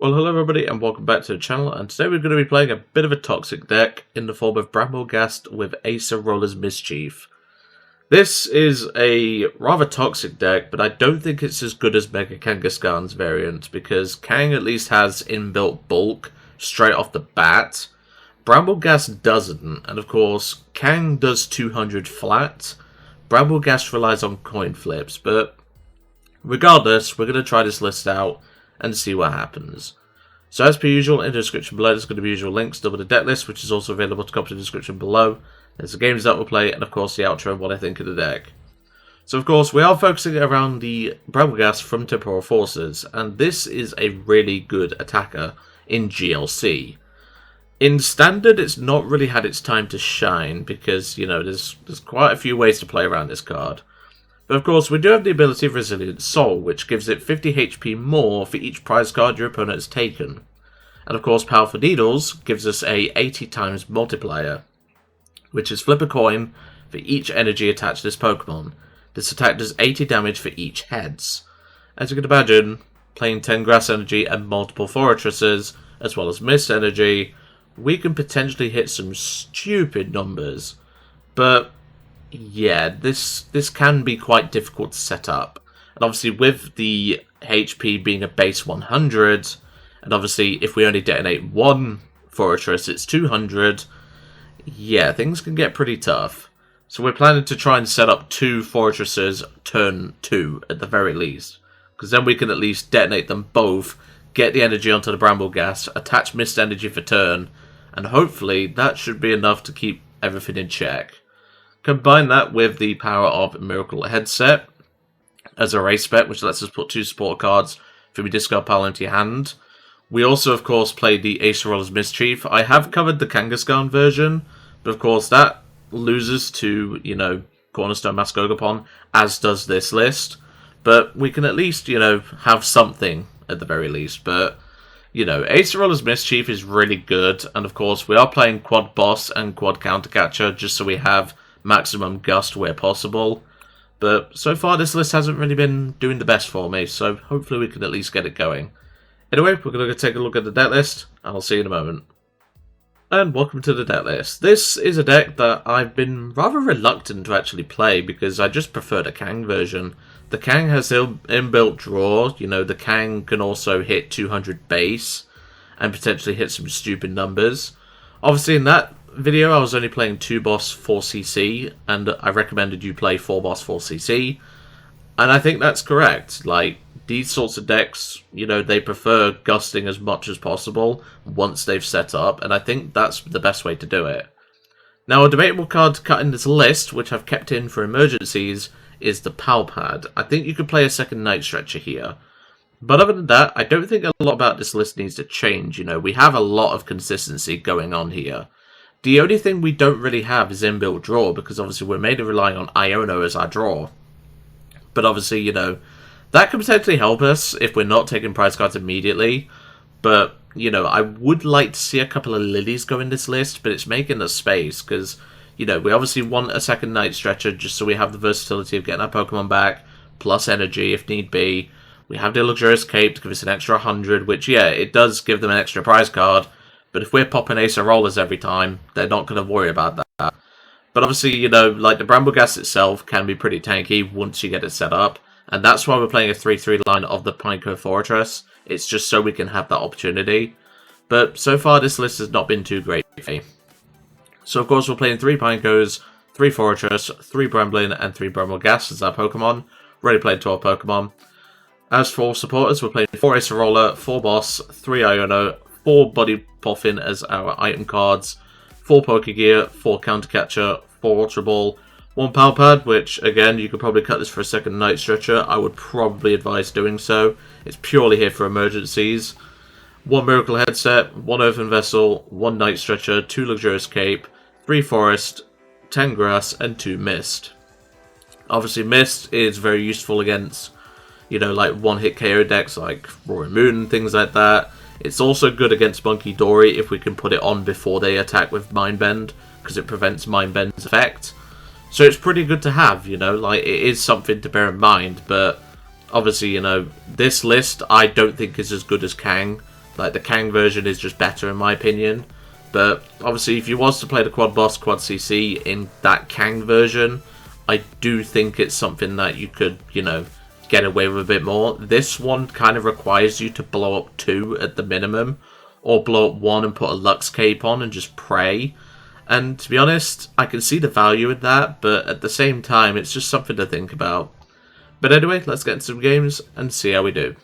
Well, hello everybody and welcome back to the channel, and today we're going to be playing a bit of a toxic deck in the form of Brambleghast with Acerola's Mischief. This is a rather toxic deck, but I don't think it's as good as Mega Kangaskhan's variant, because Kang at least has inbuilt bulk straight off the bat. Brambleghast doesn't, and of course, Kang does 200 flat. Brambleghast relies on coin flips, but regardless, we're going to try this list out and see what happens. So as per usual, in the description below there's going to be usual links, double the deck list, which is also available to copy in the description below. There's the games that we'll play, and of course the outro and what I think of the deck. So of course we are focusing around the Brambleghast from Temporal Forces, and this is a really good attacker in GLC. In Standard it's not really had its time to shine, because you know there's quite a few ways to play around this card. But of course, we do have the ability of Resilient Soul, which gives it 50 HP more for each prize card your opponent has taken. And of course, Powerful Needles gives us a 80 times multiplier, which is flip a coin for each energy attached to this Pokemon. This attack does 80 damage for each heads. As you can imagine, playing 10 Grass Energy and multiple Forretresses, as well as Mist Energy, we can potentially hit some stupid numbers. But yeah, this can be quite difficult to set up. And obviously with the HP being a base 100, and obviously if we only detonate one Forretress, it's 200, yeah, things can get pretty tough. So we're planning to try and set up two Forretresses turn 2 at the very least, because then we can at least detonate them both, get the energy onto the Brambleghast, attach Mist Energy for turn, and hopefully that should be enough to keep everything in check. Combine that with the power of Miracle Headset as a race spec, which lets us put 2 support cards from your discard pile into your hand. We also, of course, played the Acerola's Mischief. I have covered the Kangaskhan version, but of course that loses to, you know, Cornerstone Mascogapon, as does this list. But we can at least, you know, have something at the very least. But, you know, Acerola's Mischief is really good, and of course we are playing Quad Boss and Quad Countercatcher just so we have maximum gust where possible, but so far this list hasn't really been doing the best for me, so hopefully we can at least get it going. Anyway, we're going to take a look at the deck list, and I'll see you in a moment. And welcome to the deck list. This is a deck that I've been rather reluctant to actually play, because I just prefer the Kang version. The Kang has inbuilt draw, you know, the Kang can also hit 200 base, and potentially hit some stupid numbers. Obviously in that video I was only playing 2 boss 4cc, and I recommended you play 4 boss 4cc, and I think that's correct. Like, these sorts of decks, you know, they prefer gusting as much as possible once they've set up, and I think that's the best way to do it. Now, a debatable card to cut in this list, which I've kept in for emergencies, is the Pal Pad. I think you could play a second Night Stretcher here, but other than that, I don't think a lot about this list needs to change. You know, we have a lot of consistency going on here. The only thing we don't really have is inbuilt draw, because obviously we're mainly relying on Iono as our draw. But obviously, you know, that could potentially help us if we're not taking prize cards immediately. But, you know, I would like to see a couple of Lilies go in this list, but it's making the space, because, you know, we obviously want a second Night Stretcher just so we have the versatility of getting our Pokemon back, plus energy if need be. We have the Luxurious Cape to give us an extra 100, which, yeah, it does give them an extra prize card. But if we're popping Acerolas every time, they're not going to worry about that. But obviously, you know, like the Brambleghast itself can be pretty tanky once you get it set up. And that's why we're playing a 3-3 line of the Pineco Forretress. It's just so we can have that opportunity. But so far, this list has not been too great for me. So of course, we're playing 3 Pinecos, 3 Forretress, 3 Bramblin, and 3 Brambleghast as our Pokemon. Already played 12 Pokemon. As for supporters, we're playing 4 Acerola, 4 Boss, 3 Iono, 4 Buddy-Buddy Poffin as our item cards, 4 Pokégear, 4 Countercatcher, 4 Ultra Ball, 1 Pal Pad, which again you could probably cut this for a second Night Stretcher. I would probably advise doing so. It's purely here for emergencies. 1 Miracle Headset, 1 Earthen Vessel, 1 Night Stretcher, 2 Luxurious Cape, 3 Forest, 10 Grass, and 2 Mist. Obviously Mist is very useful against, you know, like one-hit KO decks like Roaring Moon and things like that. It's also good against Monkey Dory if we can put it on before they attack with Mind Bend, because it prevents Mind Bend's effect. So it's pretty good to have, you know, like, it is something to bear in mind, but obviously, you know, this list I don't think is as good as Kang, Like, the Kang version is just better in my opinion. But obviously, if you was to play the Quad Boss, Quad CC in that Kang version, I do think it's something that you could, you know, get away with a bit more. This one kind of requires you to blow up 2 at the minimum, or blow up 1 and put a Lux Cape on and just pray. And to be honest, I can see the value in that, but at the same time, it's just something to think about. But anyway, let's get into some games and see how we do.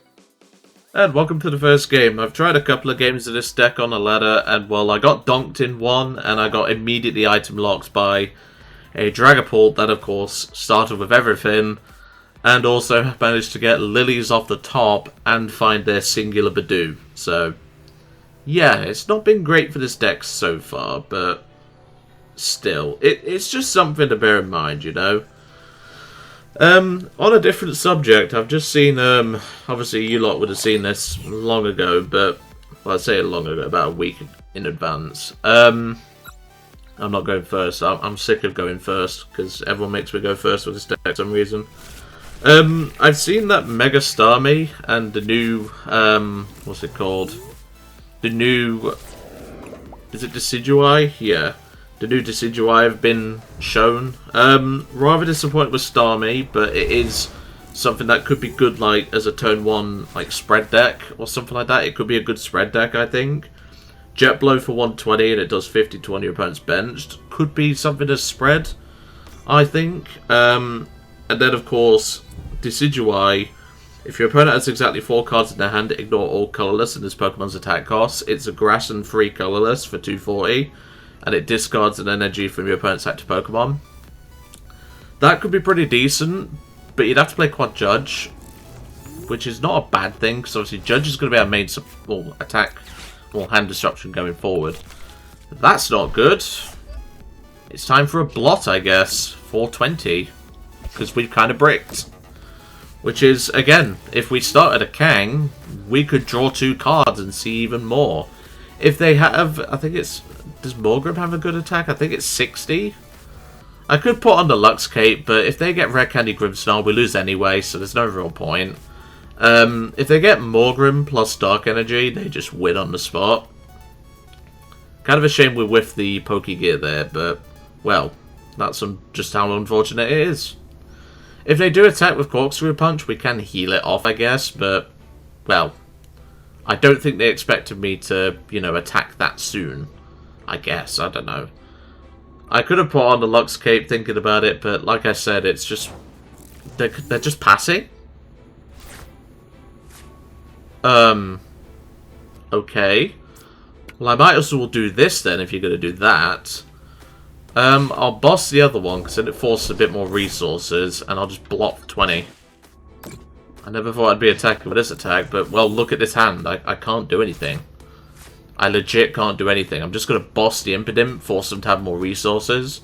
And welcome to the first game. I've tried a couple of games of this deck on a ladder, and well, I got donked in one, and I got immediately item locked by a Dragapult that, of course, started with everything, and also managed to get lilies off the top and find their singular Badoo. So, yeah, it's not been great for this deck so far, but still, it's just something to bear in mind, you know? On a different subject, I've just seen, obviously you lot would have seen this long ago, but, well, I'd say long ago, about a week in advance. I'm not going first. I'm sick of going first, because everyone makes me go first with this deck for some reason. I've seen that Mega Starmie and the new, what's it called? The new, is it Decidueye? Yeah. The new Decidueye have been shown. Rather disappointed with Starmie, but it is something that could be good, like, as a turn 1, like, spread deck, or something like that. It could be a good spread deck, I think. Jet Blow for 120, and it does 50 to on your opponent's benched. Could be something to spread, I think. And then, of course, Decidueye. If your opponent has exactly 4 cards in their hand, ignore all colorless and this Pokemon's attack costs. It's a grass and free colorless for 240. And it discards an energy from your opponent's active Pokemon. That could be pretty decent, but you'd have to play Quad Judge, which is not a bad thing, because obviously Judge is going to be our main attack or hand disruption going forward. That's not good. It's time for a blot, I guess. 420, because we've kind of bricked. Which is, again, if we started a Kang, we could draw 2 cards and see even more. If they have, I think it's, does Morgrem have a good attack? I think it's 60. I could put on the Lux Cape, but if they get Red Candy Grimmsnarl, we lose anyway, so there's no real point. If they get Morgrem plus Dark Energy, they just win on the spot. Kind of a shame we whiffed the Pokégear there, but, well, that's just how unfortunate it is. If they do attack with Corkscrew Punch, we can heal it off, I guess, but, well, I don't think they expected me to, you know, attack that soon. I guess, I don't know. I could have put on the Lux Cape thinking about it, but like I said, it's just, they're just passing. Okay. Well, I might as well do this then, if you're going to do that. I'll boss the other one, because then it forces a bit more resources, and I'll just block 20. I never thought I'd be attacking with this attack, but, well, look at this hand. I can't do anything. I legit can't do anything. I'm just going to boss the Impidimp, force them to have more resources.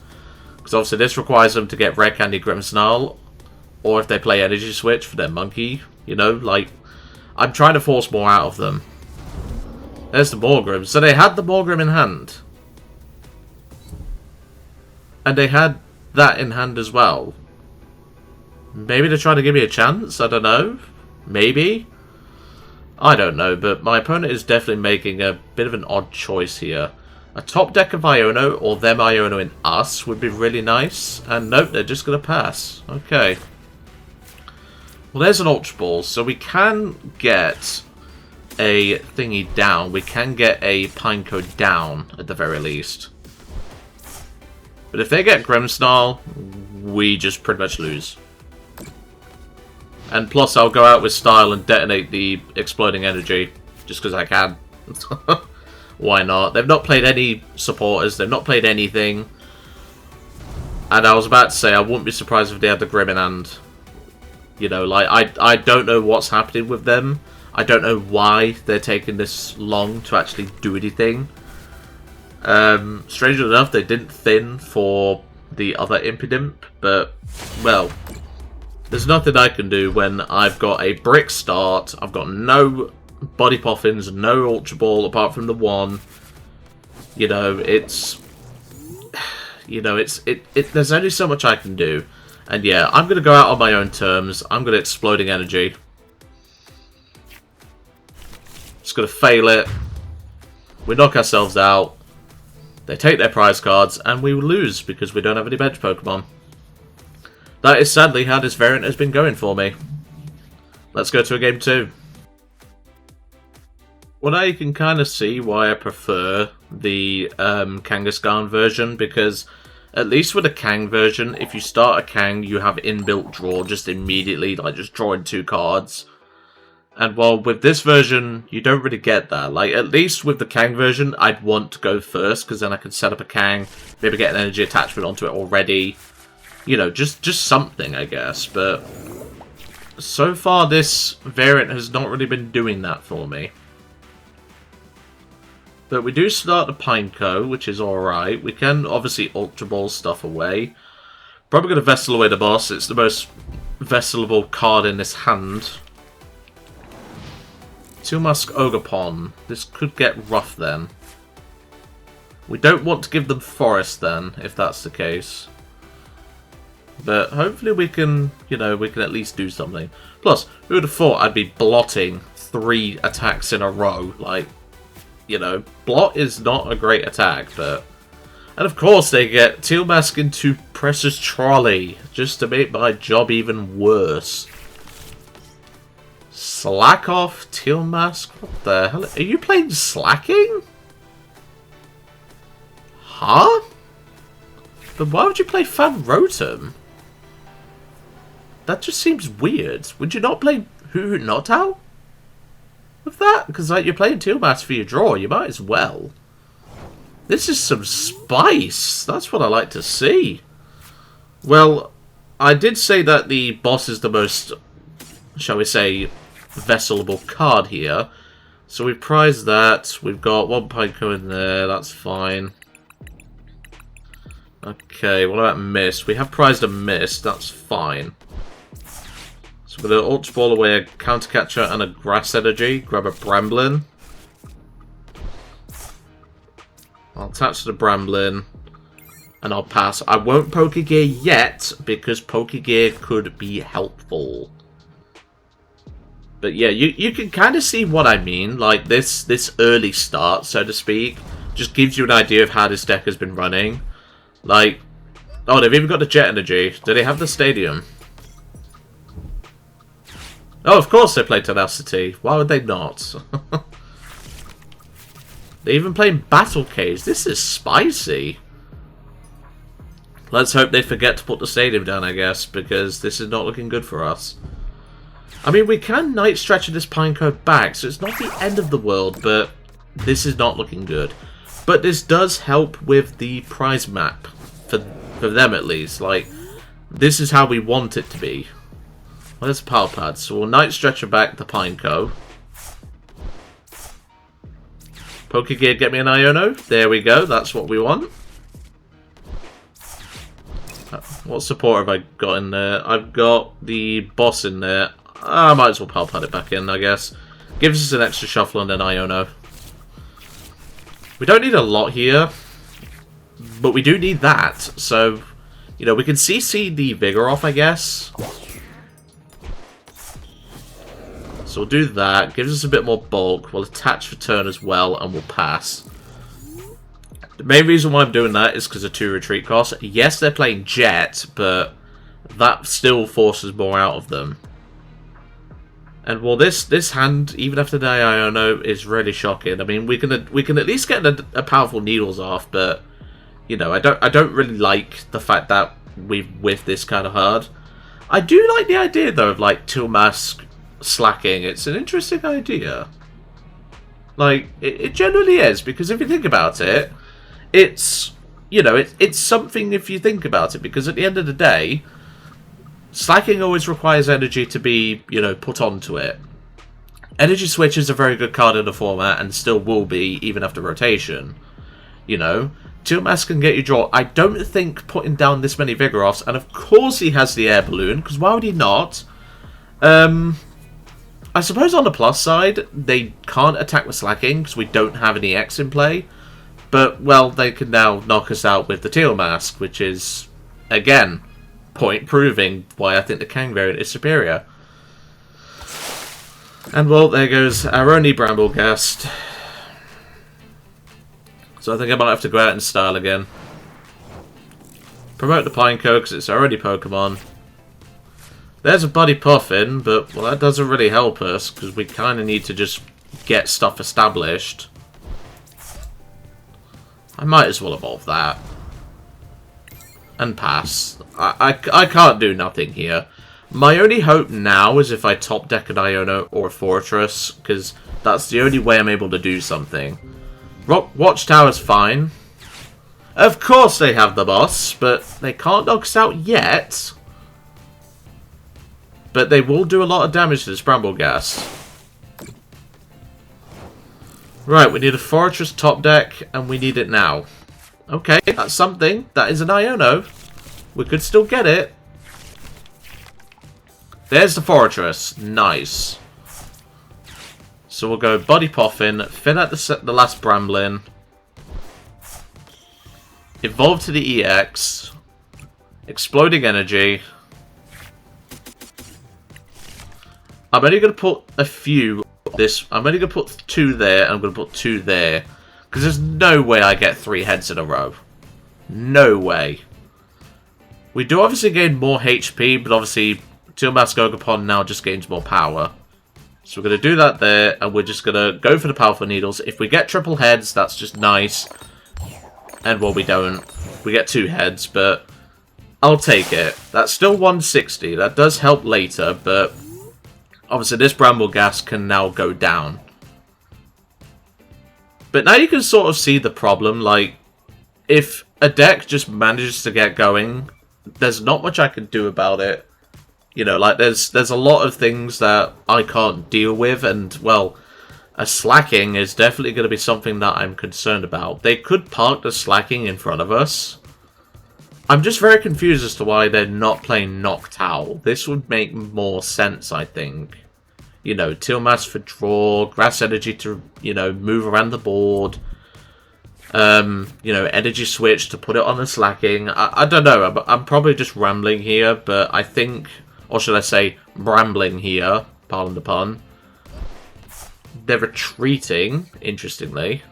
Because obviously this requires them to get Red Candy Grimmsnarl, or if they play Energy Switch for their Monkey, you know, like, I'm trying to force more out of them. There's the Morgrem. So they had the Morgrem in hand. And they had that in hand as well. Maybe they're trying to give me a chance? I don't know. Maybe? I don't know, but my opponent is definitely making a bit of an odd choice here. A top deck of Iono, or them Iono in us, would be really nice. And nope, they're just going to pass. Okay. Well, there's an Ultra Ball, so we can get a thingy down. We can get a Pineco down, at the very least. But if they get Grimmsnarl, we just pretty much lose. And plus, I'll go out with style and detonate the exploding energy, just because I can. Why not? They've not played any supporters, they've not played anything. And I was about to say, I wouldn't be surprised if they had the Grimm in hand. You know, like, I don't know what's happening with them. I don't know why they're taking this long to actually do anything. Strangely enough, they didn't thin for the other Impidimp, but, well, there's nothing I can do when I've got a brick start, I've got no Body Poffins, no Ultra Ball apart from the one. You know, it's... You know, there's only so much I can do. And yeah, I'm going to go out on my own terms. I'm going to Exploding Energy. Just going to fail it. We knock ourselves out. They take their prize cards, and we lose because we don't have any bench Pokemon. That is sadly how this variant has been going for me. Let's go to a game 2. Well, now you can kind of see why I prefer the Kangaskhan version, because at least with the Kang version, if you start a Kang, you have inbuilt draw just immediately, like just drawing 2 cards. And while with this version, you don't really get that. Like, at least with the Kang version, I'd want to go first, because then I can set up a Kang, maybe get an energy attachment onto it already. You know, just something, I guess. But so far, this variant has not really been doing that for me. But we do start the Pineco, which is alright. We can obviously Ultra Ball stuff away. Probably going to Vessel away the boss. It's the most Vesselable card in this hand. Two-Mask Ogerpon. This could get rough then. We don't want to give them Forest then, if that's the case. But hopefully we can, you know, we can at least do something. Plus, who would have thought I'd be blotting 3 attacks in a row? Like, you know, blot is not a great attack, but... And of course they get Teal-Mask into Precious Trolley, just to make my job even worse. Slack off, Teal-Mask? What the hell? Are you playing Slacking? Huh? But why would you play Fan Rotom? That just seems weird. Would you not play Hoo Not Out with that? Because like, you're playing Teal-Mask for your draw, you might as well. This is some spice. That's what I like to see. Well, I did say that the boss is the most, shall we say, Vesselable card here. So we've prized that. We've got 1 Pineco in there. That's fine. Okay, what about Mist? We have prized a Mist. That's fine. So we're going to Ultra Ball away a Counter Catcher and a Grass Energy. Grab a Bramblin. I'll attach to the Bramblin. And I'll pass. I won't Pokégear yet, because Pokégear could be helpful. But yeah, you can kind of see what I mean. Like, this early start, so to speak, just gives you an idea of how this deck has been running. Like, oh, they've even got the Jet Energy. Do they have the Stadium? Oh, of course they play Tenacity. Why would they not? They're even playing Battle Cage. This is spicy. Let's hope they forget to put the Stadium down, I guess, because this is not looking good for us. I mean, we can Night Stretcher this Pineco back, so it's not the end of the world, but this is not looking good. But this does help with the prize map, for them at least. Like, this is how we want it to be. Well, there's a Pal Pad, so we'll Night Stretcher back the Pineco. Pokégear, get me an Iono. There we go, that's what we want. What support have I got in there? I've got the boss in there. I might as well Pal Pad it back in, I guess. Gives us an extra shuffle and an Iono. We don't need a lot here, but we do need that. So, you know, we can CC the Vigor off, I guess. So we'll do that. Gives us a bit more bulk. We'll attach for turn as well, and we'll pass. The main reason why I'm doing that is because of 2 retreat costs. Yes, they're playing Jet, but that still forces more out of them. And well, this hand, even after the Iono, is really shocking. I mean, we can at least get a powerful Needles off, but you know, I don't really like the fact that we've whiffed this kind of hard. I do like the idea though of like Teal-Mask slacking. It's an interesting idea. Like it generally is, because if you think about it, it's, you know, it's something if you think about it, because at the end of the day, slacking always requires energy to be, you know, put onto it. Energy Switch is a very good card in the format, and still will be, even after rotation. You know, Teal-Mask can get you draw. I don't think putting down this many Vigoroths, and of course he has the Air Balloon, because why would he not? I suppose on the plus side, they can't attack with slacking, because we don't have an EX in play. But, well, they can now knock us out with the Teal-Mask, which is, again, point proving why I think the Kang variant is superior. And well, there goes our only Brambleghast. So I think I might have to go out in style again. Promote the Pineco because it's our only Pokemon. There's a Buddy Poffin, but well, that doesn't really help us because we kind of need to just get stuff established. I might as well evolve that. And pass. I can't do nothing here. My only hope now is if I top deck an Iono or a Forretress, because that's the only way I'm able to do something. Watchtower's fine. Of course they have the boss, but they can't knock us out yet. But they will do a lot of damage to this Brambleghast. Right, we need a Forretress top deck, and we need it now. Okay, that's something. That is an Iono. We could still get it. There's the Forretress. Nice. So we'll go Buddy Poffin, fill out the last Bramblin, evolve to the EX, exploding energy. I'm only going to put a few this. I'm only going to put 2 there, and I'm going to put 2 there. Because there's no way I get 3 heads in a row. No way. We do obviously gain more HP, but obviously Tealmass Gogapon now just gains more power. So we're going to do that there, and we're just going to go for the powerful needles. If we get triple heads, that's just nice. And well, we don't. We get 2 heads, but I'll take it. That's still 160. That does help later, but obviously this Brambleghast can now go down. But now you can sort of see the problem. Like, if a deck just manages to get going, there's not much I can do about it. You know, like, there's a lot of things that I can't deal with, and, well, a slacking is definitely going to be something that I'm concerned about. They could park the slacking in front of us. I'm just very confused as to why they're not playing Noctowl. This would make more sense, I think. You know, Tealmass for draw, Grass Energy to, you know, move around the board. You know, Energy Switch to put it on the slacking. I don't know, I'm probably just rambling here, but I think, or should I say, brambling here, pardon the pun. They're retreating, interestingly.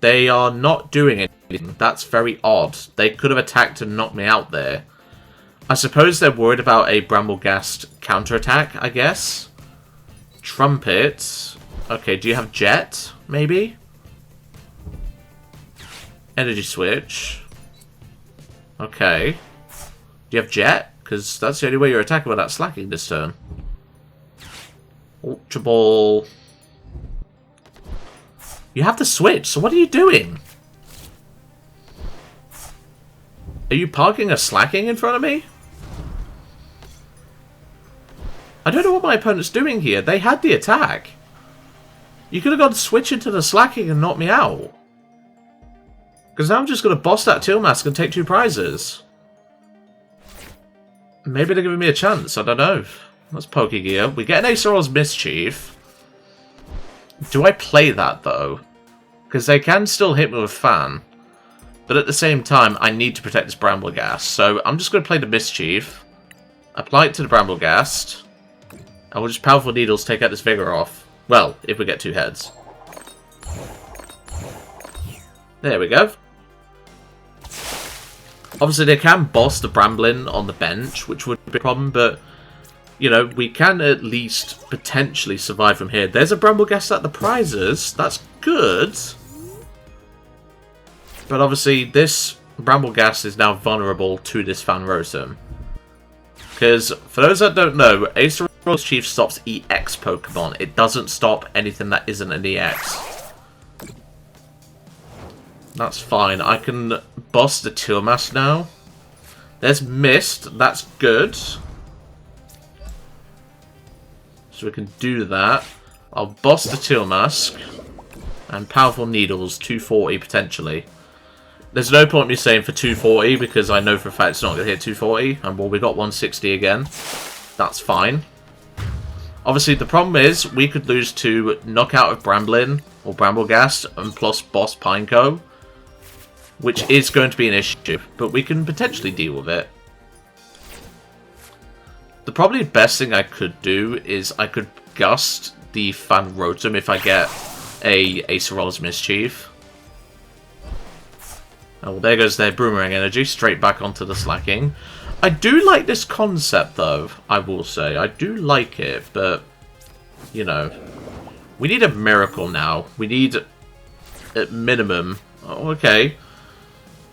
They are not doing anything. That's very odd. They could have attacked and knocked me out there. I suppose they're worried about a Brambleghast counterattack, I guess. Trumpet. Okay, do you have Jet, maybe? Energy Switch. Okay. Do you have Jet? Because that's the only way you're attacking without slacking this turn. Ultra Ball. You have the Switch, so what are you doing? Are you parking a slacking in front of me? I don't know what my opponent's doing here. They had the attack. You could have gone Switch into the slacking and knocked me out. Because now I'm just going to boss that Tealmass and take 2 prizes. Maybe they're giving me a chance. I don't know. That's Pokégear. We get an Acerola's Mischief. Do I play that, though? Because they can still hit me with Fan. But at the same time, I need to protect this Brambleghast. So I'm just going to play the Mischief. Apply it to the Brambleghast. And we'll just Powerful Needles take out this Vigor off. Well, if we get 2 heads. There we go. Obviously, they can boss the Bramblin on the bench, which would be a problem, but, you know, we can at least potentially survive from here. There's a Brambleghast at the prizes. That's good. But obviously, this Brambleghast is now vulnerable to this Fan Rotom. Because, for those that don't know, Acerola's Chief stops EX Pokemon. It doesn't stop anything that isn't an EX. That's fine. I can boss the Tealmass now. There's Mist. That's good. So we can do that. I'll boss the Tealmass. And Powerful Needles, 240 potentially. There's no point in me saying for 240 because I know for a fact it's not going to hit 240. And well, we got 160 again. That's fine. Obviously, the problem is we could lose to Knockout of Bramblin or Brambleghast and plus Boss Pineco, which is going to be an issue, but we can potentially deal with it. The probably best thing I could do is I could gust the Fan Rotom if I get a Acerola's Mischief. Oh, well, there goes their Boomerang Energy, straight back onto the Slacking. I do like this concept, though, I will say. I do like it, but, you know, we need a Miracle now. We need, at minimum... Oh, okay.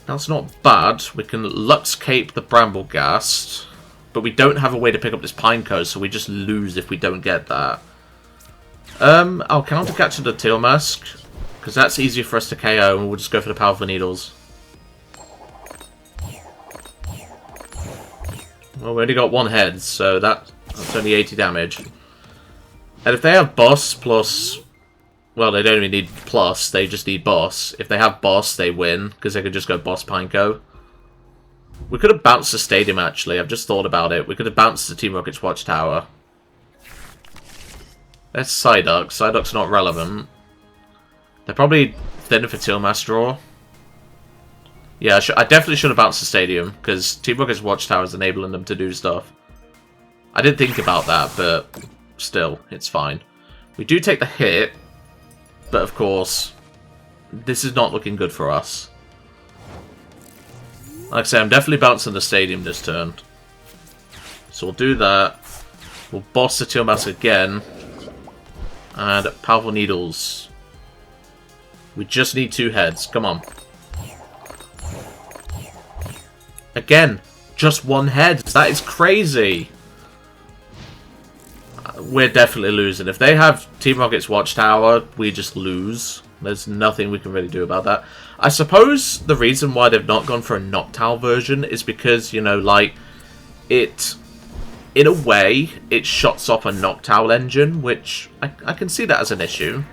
That's not bad. We can Lux Cape the Brambleghast, but we don't have a way to pick up this Pineco, so we just lose if we don't get that. I'll counter catch the Teal Mask, because that's easier for us to KO, and we'll just go for the Powerful Needles. Well, we only got one head, so that's only 80 damage. And if they have Boss plus... Well, they don't even need Plus, they just need Boss. If they have Boss, they win, because they could just go Boss Pineco. We could have bounced the stadium, actually. I've just thought about it. We could have bounced the Team Rocket's Watchtower. That's Psyduck. Psyduck's not relevant. They're probably thinner for Teal Mask draw. Yeah, I definitely should have bounced the stadium, because Team Rocket's Watchtower is enabling them to do stuff. I didn't think about that, but still, it's fine. We do take the hit, but of course, this is not looking good for us. Like I say, I'm definitely bouncing the stadium this turn. So we'll do that. We'll boss the Teal Mask again. And Powerful Needles. We just need 2 heads. Come on. Again, just 1 head. That is crazy. We're definitely losing. If they have Team Rocket's Watchtower, we just lose. There's nothing we can really do about that. I suppose the reason why they've not gone for a Noctowl version is because, you know, like, it... In a way, it shuts off a Noctowl engine, which I can see that as an issue.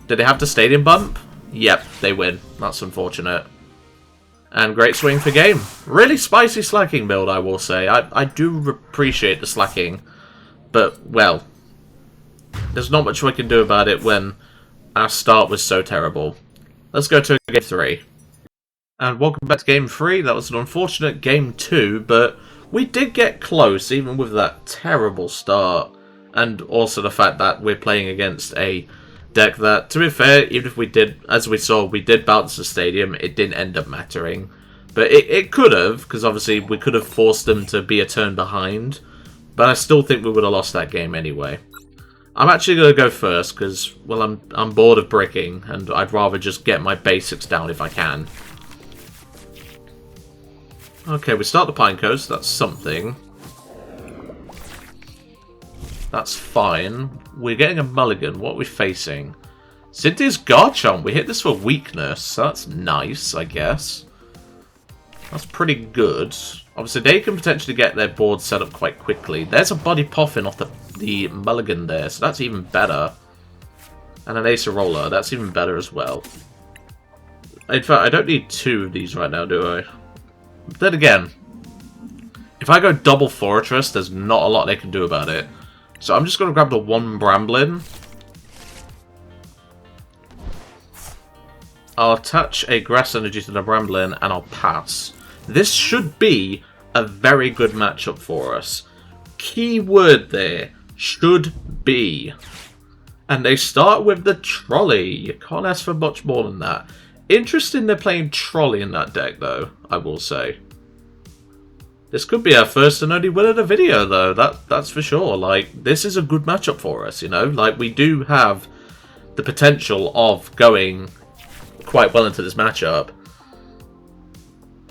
Did they have the Stadium Bump? Yep, they win. That's unfortunate. And great swing for game. Really spicy Slacking build, I will say. I do appreciate the Slacking. But, well, there's not much we can do about it when our start was so terrible. Let's go to Game 3. And welcome back to Game 3. That was an unfortunate Game 2, but we did get close, even with that terrible start. And also the fact that we're playing against a deck that, to be fair, even if we did, as we saw, we did bounce the stadium, it didn't end up mattering. But it could have, because obviously we could have forced them to be a turn behind. But I still think we would have lost that game anyway. I'm actually going to go first, because, well, I'm bored of bricking, and I'd rather just get my basics down if I can. Okay, we start the Pineco, so that's something. That's fine. We're getting a mulligan. What are we facing? Cynthia's Garchomp. We hit this for weakness, so that's nice, I guess. That's pretty good. Obviously, they can potentially get their board set up quite quickly. There's a Buddy Poffin off the mulligan there, so that's even better. And an Acerola, that's even better as well. In fact, I don't need 2 of these right now, do I? Then again, if I go double Forretress, there's not a lot they can do about it. So I'm just going to grab the 1 Bramblin. I'll attach a Grass Energy to the Bramblin, and I'll pass. This should be a very good matchup for us. Key word there, should be. And they start with the Trolley. You can't ask for much more than that. Interesting they're playing Trolley in that deck, though, I will say. This could be our first and only win of the video, though. That's for sure. Like, this is a good matchup for us, you know? Like, we do have the potential of going quite well into this matchup.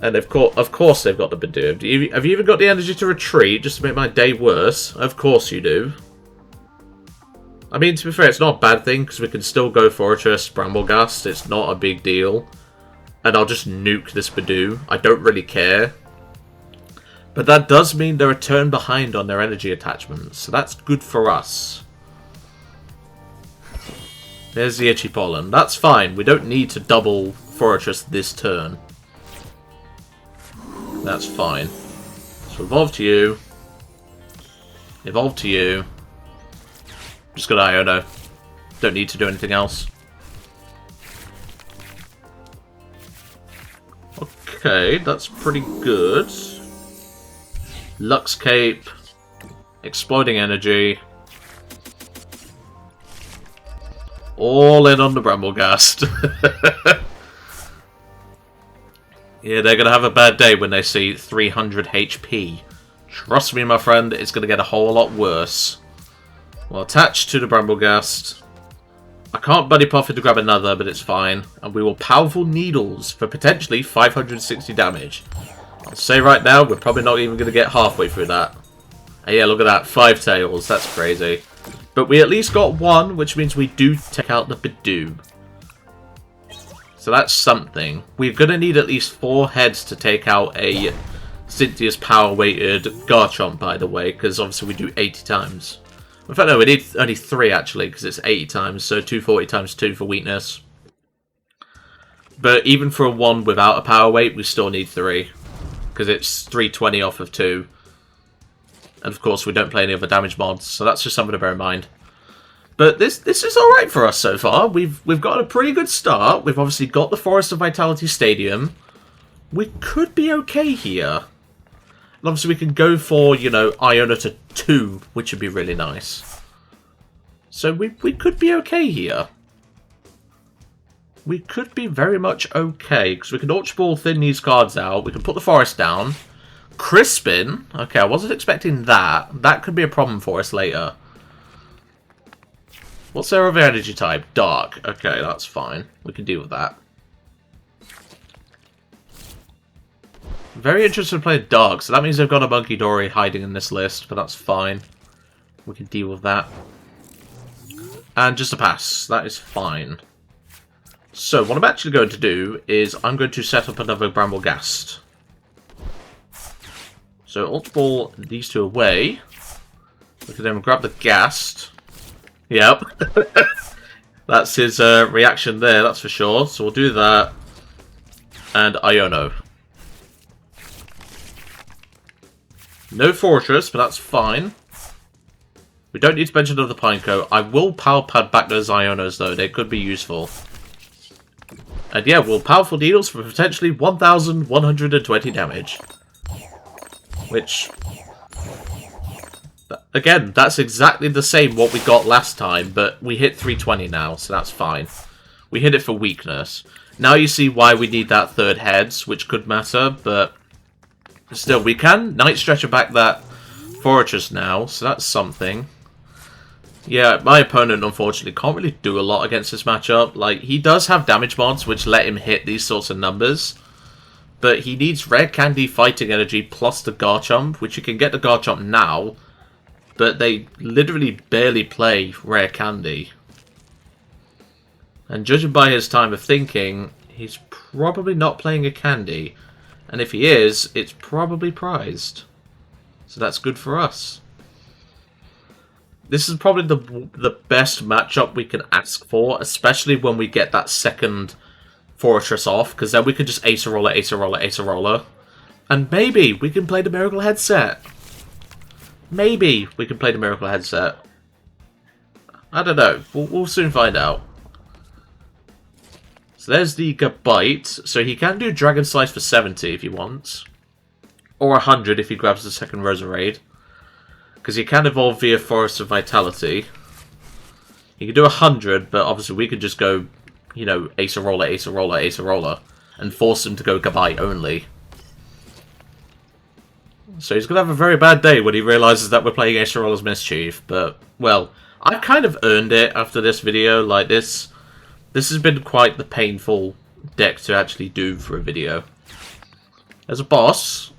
And of course they've got the Bidoof. Have you even got the energy to retreat just to make my day worse? Of course you do. I mean, to be fair, it's not a bad thing, because we can still go Forretress, Brambleghast. It's not a big deal. And I'll just nuke this Bidoof. I don't really care. But that does mean they're a turn behind on their energy attachments, so that's good for us. There's the Itchy Pollen. That's fine. We don't need to double Forretress this turn. That's fine. So evolve to you. Evolve to you. Just got Iono. Don't need to do anything else. Okay, that's pretty good. Lux Cape. Exploding energy. All in on the Brambleghast. Yeah, they're going to have a bad day when they see 300 HP. Trust me, my friend, it's going to get a whole lot worse. Well, attached to the Brambleghast. I can't Buddy Poff it to grab another, but it's fine. And we will Powerful Needles for potentially 560 damage. I'll say right now, we're probably not even going to get halfway through that. And yeah, look at that. 5 tails. That's crazy. But we at least got 1, which means we do take out the Bidoof. So that's something. We're going to need at least 4 heads to take out a Cynthia's power-weighted Garchomp, by the way, because obviously we do 80 times. In fact, no, we need only 3, actually, because it's 80 times, so 240 times 2 for weakness. But even for a 1 without a power weight, we still need 3, because it's 320 off of 2. And of course, we don't play any other damage mods, so that's just something to bear in mind. But this is alright for us so far. We've got a pretty good start. We've obviously got the Forest of Vitality Stadium. We could be okay here. And obviously we can go for, you know, Iono to 2, which would be really nice. So we could be okay here. We could be very much okay, because we can Ultra Ball thin these cards out. We can put the Forest down. Crispin. Okay, I wasn't expecting that. That could be a problem for us later. What's their other energy type? Dark. Okay, that's fine. We can deal with that. Very interested to play Dark, so that means they've got a Monkey Dory hiding in this list, but that's fine. We can deal with that. And just a pass. That is fine. So, what I'm actually going to do is I'm going to set up another Brambleghast. So, Ultra Ball these 2 away. We can then grab the Ghast. Yep. That's his reaction there, that's for sure. So we'll do that. And Iono. No Fortress, but that's fine. We don't need to mention another Pineco. I will Pal Pad back those Ionos, though. They could be useful. And yeah, we'll Powerful Needles for potentially 1,120 damage. Which... again, that's exactly the same what we got last time, but we hit 320 now, so that's fine. We hit it for weakness. Now you see why we need that 3rd heads, which could matter, but still, we can Night Stretcher back that Forretress now, so that's something. Yeah, my opponent, unfortunately, can't really do a lot against this matchup. Like, he does have damage mods, which let him hit these sorts of numbers. But he needs Rare Candy Fighting Energy plus the Garchomp, which you can get the Garchomp now. But they literally barely play Rare Candy. And judging by his time of thinking, he's probably not playing a Candy. And if he is, it's probably prized. So that's good for us. This is probably the best matchup we can ask for, especially when we get that second Forretress off, because then we can just Acerola, Acerola, Acerola. And maybe we can play the Miracle Headset. Maybe we can play the Miracle Headset. I don't know. We'll soon find out. So there's the Bite. So he can do Dragon Slice for 70 if he wants. Or 100 if he grabs the second Roserade. Because he can evolve via Forest of Vitality. He can do 100, but obviously we could just go, you know, Acerola, Acerola, Acerola. And force him to go Gabite only. So he's going to have a very bad day when he realises that we're playing Acerola's Mischief. But, well, I've kind of earned it after this video. Like, this has been quite the painful deck to actually do for a video. As a boss,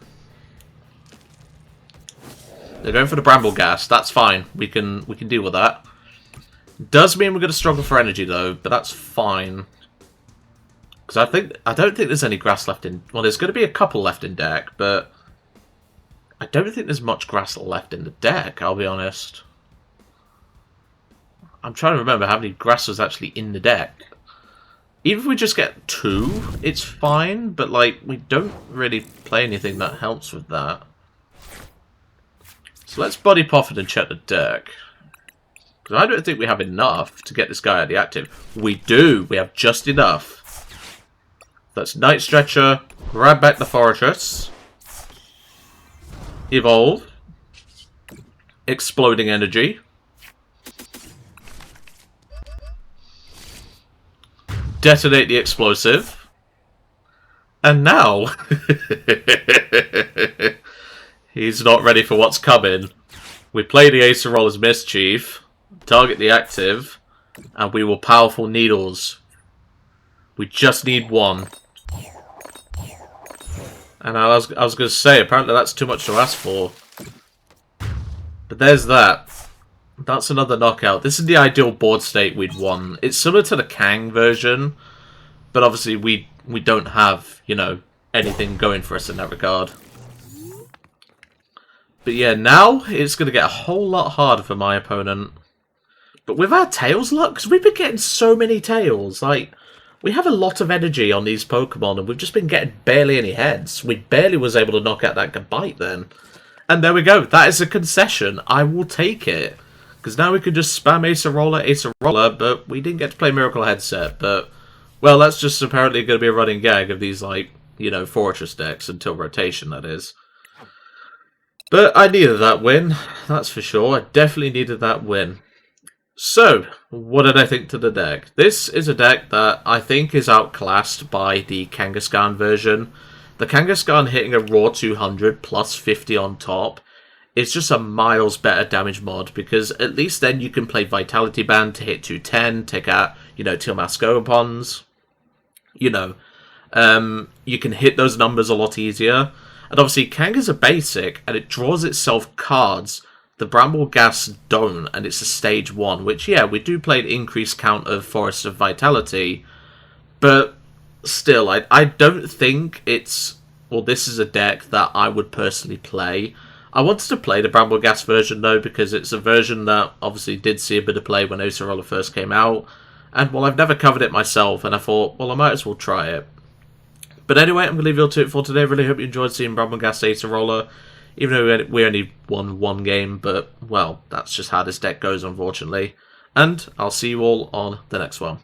they're going for the Brambleghast. That's fine. We can deal with that. Does mean we're going to struggle for energy, though, but that's fine. Because I don't think there's any grass left in... well, there's going to be a couple left in deck, but I don't think there's much grass left in the deck, I'll be honest. I'm trying to remember how many grass was actually in the deck. Even if we just get 2, it's fine, but, like, we don't really play anything that helps with that. So let's Buddy Poffin and check the deck. Because I don't think we have enough to get this guy out of the active. We do. We have just enough. That's Night Stretcher. Grab back the Forretress. Evolve. Exploding Energy. Detonate the Explosive. And now... he's not ready for what's coming. We play the Acerola's Mischief, target the active, and we will Powerful Needles. We just need one. And I was going to say, apparently that's too much to ask for. But there's that. That's another knockout. This is the ideal board state we'd want. It's similar to the Kang version, but obviously we don't have, you know, anything going for us in that regard. But yeah, now it's going to get a whole lot harder for my opponent. But with our Tails luck, because we've been getting so many Tails, like... we have a lot of energy on these Pokemon, and we've just been getting barely any heads. We barely was able to knock out that Gabite then. And there we go. That is a concession. I will take it. Because now we can just spam Acerola, but we didn't get to play Miracle Headset. But, well, that's just apparently going to be a running gag of these, like, you know, Forretress decks until rotation, that is. But I needed that win. That's for sure. I definitely needed that win. So, what did I think to the deck? This is a deck that I think is outclassed by the Kangaskhan version. The Kangaskhan hitting a raw 200 plus 50 on top is just a miles better damage mod, because at least then you can play Vitality Band to hit 210, take out, you know, Tilmascopons. You know, you can hit those numbers a lot easier. And obviously, Kang is a basic, and it draws itself cards. The Brambleghast don't, and it's a stage 1, which, yeah, we do play an increased count of Forest of Vitality, but still, I don't think it's... well, this is a deck that I would personally play. I wanted to play the Brambleghast version, though, because it's a version that obviously did see a bit of play when Acerola first came out, and, well, I've never covered it myself, and I thought, well, I might as well try it. But anyway, I'm going to leave you all to it for today. Really hope you enjoyed seeing Brambleghast Acerola. Even though we only won one game, but, well, that's just how this deck goes, unfortunately. And I'll see you all on the next one.